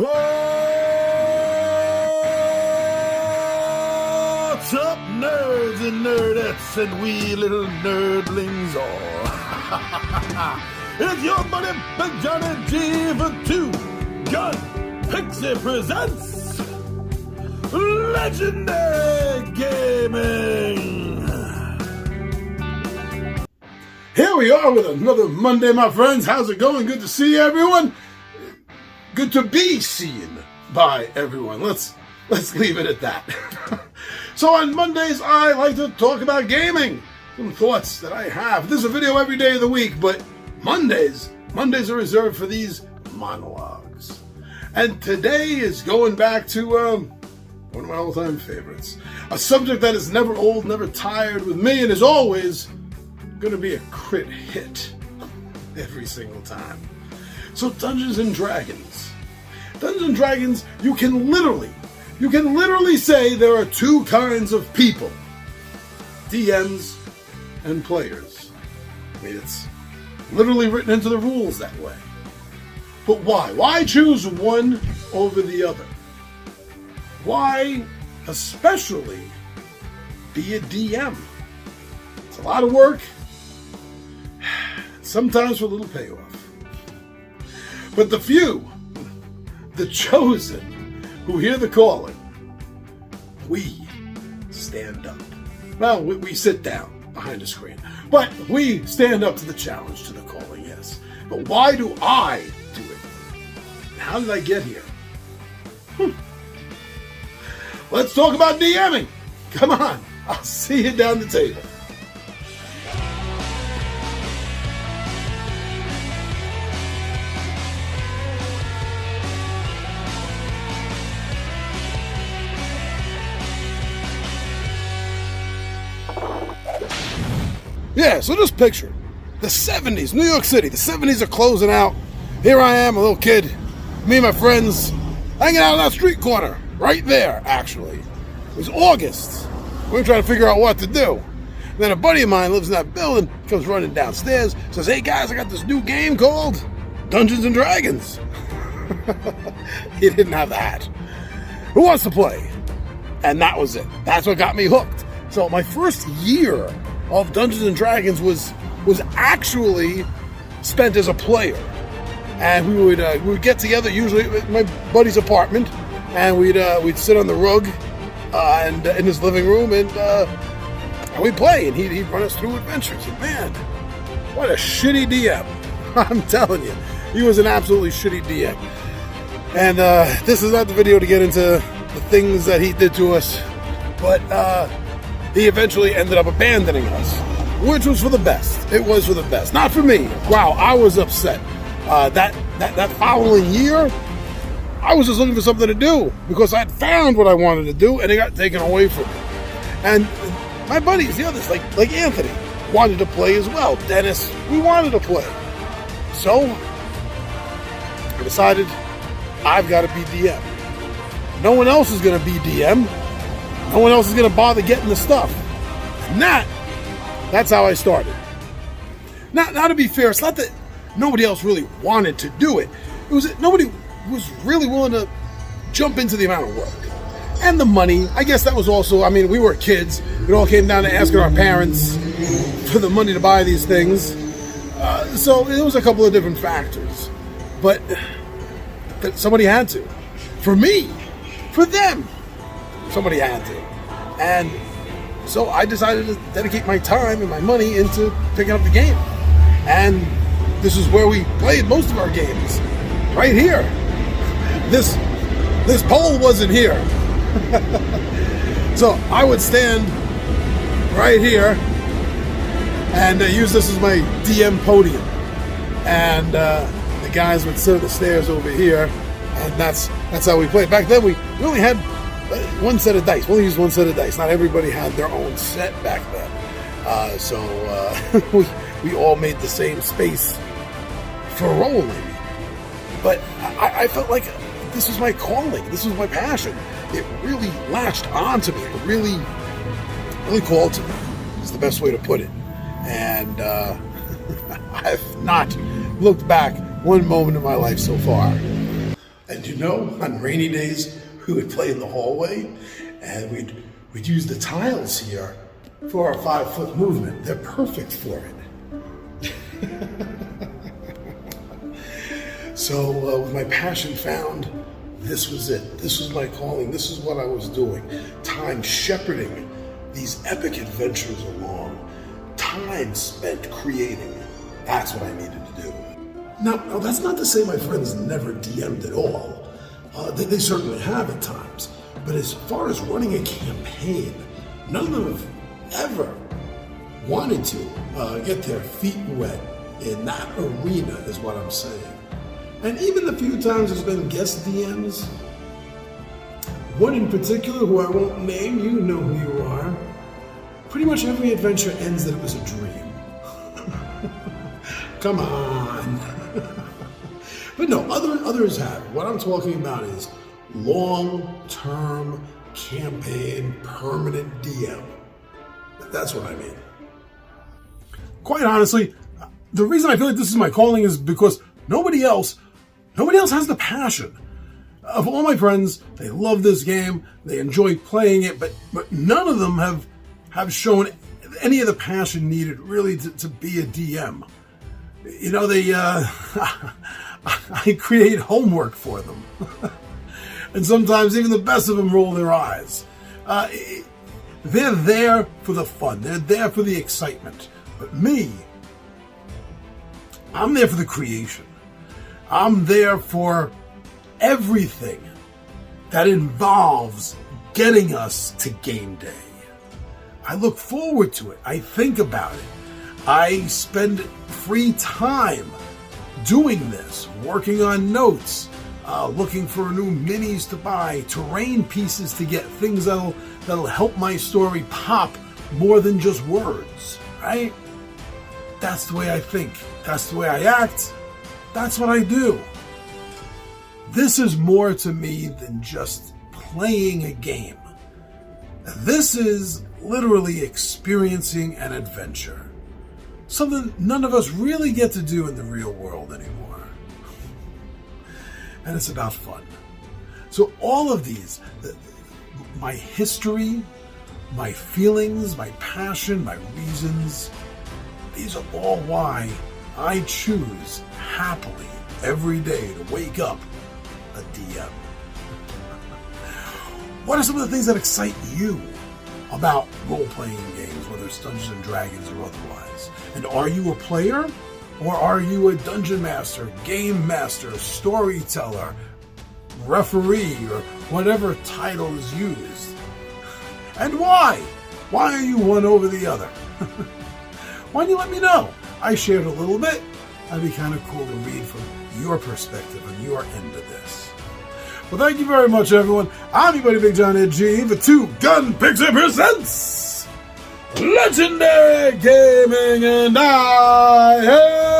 What's up, nerds and nerdettes and wee little nerdlings all? It's your buddy Big Johnny G for Two Gun Pixie presents Legendary Gaming. Here we are with another Monday, my friends. How's it going? Good to see everyone. Good to be seen by everyone. Let's leave it at that. So on Mondays, I like to talk about gaming. Some thoughts that I have. There's a video every day of the week, but Mondays are reserved for these monologues. And today is going back to one of my all-time favorites. A subject that is never old, never tired with me, and is always going to be a crit hit every single time. So Dungeons and Dragons. Dungeons and Dragons, you can literally say there are two kinds of people. DMs and players. I mean, it's literally written into the rules that way. But why? Why choose one over the other? Why especially be a DM? It's a lot of work, sometimes for a little payoff. But the few, the chosen, who hear the calling, we stand up. Well, we sit down behind a screen, but we stand up to the challenge, to the calling, yes. But why do I do it? How did I get here? Let's talk about DMing. Come on, I'll see you down the table. Yeah, so just picture the 70s, New York City. The 70s are closing out. Here I am, a little kid, me and my friends, hanging out on that street corner. Right there, actually. It was August. We were trying to figure out what to do. And then a buddy of mine lives in that building, comes running downstairs, says, "Hey guys, I got this new game called Dungeons and Dragons." He didn't have that. Who wants to play? And that was it. That's what got me hooked. So my first year of Dungeons and Dragons was actually spent as a player, and we would get together usually at my buddy's apartment, and we'd sit on the rug and in his living room, and we'd play, and he'd run us through adventures. And man, what a shitty DM! I'm telling you, he was an absolutely shitty DM. And this is not the video to get into the things that he did to us, but he eventually ended up abandoning us, which was for the best. It was for the best. Not for me. Wow, I was upset. That following year, I was just looking for something to do because I'd found what I wanted to do, and it got taken away from me. And my buddies, the others, like Anthony, wanted to play as well. Dennis, we wanted to play. So I decided I've got to be DM. No one else is going to be DM. No one else is going to bother getting the stuff. And that's how I started. Now, to be fair, it's not that nobody else really wanted to do it. It was that nobody was really willing to jump into the amount of work. And the money, I guess that was also, I mean, we were kids. It all came down to asking our parents for the money to buy these things. So it was a couple of different factors. But somebody had to. For me, for them, somebody had to. And so I decided to dedicate my time and my money into picking up the game. And this is where we played most of our games. Right here. This pole wasn't here. So I would stand right here and use this as my DM podium. And the guys would sit at the stairs over here, and that's how we played. Back then we only had one set of dice. We only used one set of dice. Not everybody had their own set back then. So we all made the same space for rolling. But I felt like this was my calling. This was my passion. It really latched onto me. It really called to me, is the best way to put it. And I've not looked back one moment in my life so far. And you know, on rainy days, we would play in the hallway, and we'd use the tiles here for our 5-foot movement. They're perfect for it. So with my passion found, this was it. This was my calling. This is what I was doing. Time shepherding these epic adventures along. Time spent creating. That's what I needed to do. Now that's not to say my friends never DM'd at all. They certainly have at times. But as far as running a campaign, none of them have ever wanted to get their feet wet in that arena, is what I'm saying. And even the few times there's been guest DMs, one in particular who I won't name, you know who you are, pretty much every adventure ends that it was a dream. Come on. But no, others have. What I'm talking about is long-term campaign, permanent DM. That's what I mean. Quite honestly, the reason I feel like this is my calling is because nobody else has the passion. Of all my friends, they love this game, they enjoy playing it, but none of them have shown any of the passion needed really to be a DM. You know, I create homework for them. And sometimes even the best of them roll their eyes. They're there for the fun. They're there for the excitement. But me, I'm there for the creation. I'm there for everything that involves getting us to game day. I look forward to it. I think about it. I spend free time doing this, working on notes, looking for new minis to buy, terrain pieces to get, things that'll help my story pop more than just words, right? That's the way I think. That's the way I act. That's what I do. This is more to me than just playing a game. This is literally experiencing an adventure. Something none of us really get to do in the real world anymore. And it's about fun. So all of these, my history, my feelings, my passion, my reasons, these are all why I choose happily every day to wake up a DM. What are some of the things that excite you about role-playing games, whether it's Dungeons and Dragons or otherwise? And are you a player? Or are you a dungeon master, game master, storyteller, referee, or whatever title is used? And why? Why are you one over the other? Why don't you let me know? I shared a little bit. That'd be kind of cool to read from your perspective on your end of this. Well, thank you very much, everyone. I'm your buddy Big John Ed G for Two Gun Picture Presents Legendary Gaming, and I am